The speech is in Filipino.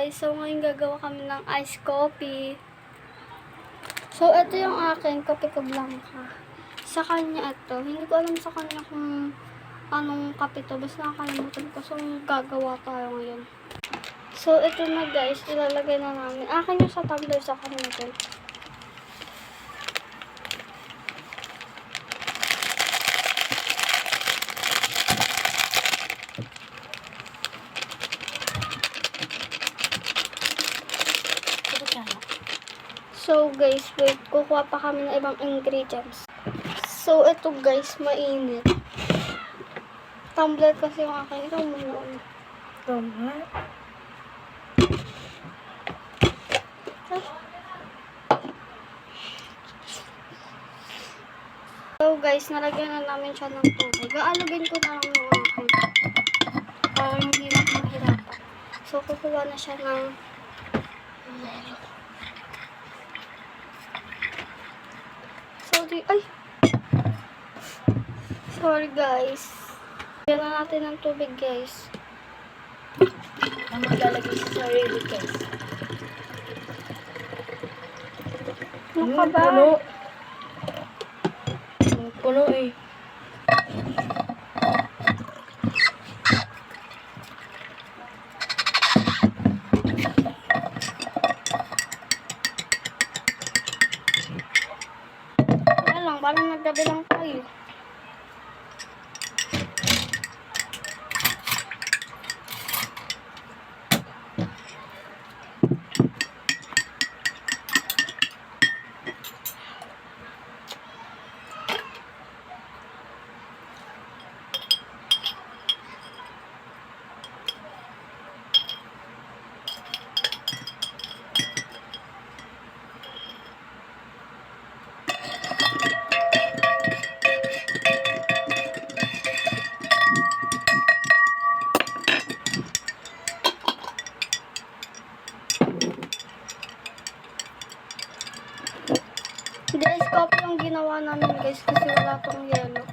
guys, so ngayon gagawa kami ng iced coffee. So ito yung akin, kape ko blanca. Sa kanya ito, hindi ko alam sa kanya kung anong kape to, basta nakakalimutan ko. So gagawa tayo ngayon. So ito na guys, ilalagay na namin. Akin yung sa tumbler, sa kanya ito. So guys, wait, kukuha pa kami ng ibang ingredients. So ito guys, mainit. Tumbler kasi yung akin. Ikaw muna. Tumbler? So guys, nalagyan na namin siya ng tubig. Aalugin ko na lang yung akin. Para hindi na mahirapan. So kukuha na siya ng yelo. Sorry guys. Lagyan na natin ng tubig guys. Ang maglalagay sa sarili guys. Ano ka ba? Puno. Puno eh. Wala lang, parang naggabi lang tayo. Guys, coffee yung ginawa namin guys kasi wala tong yelo.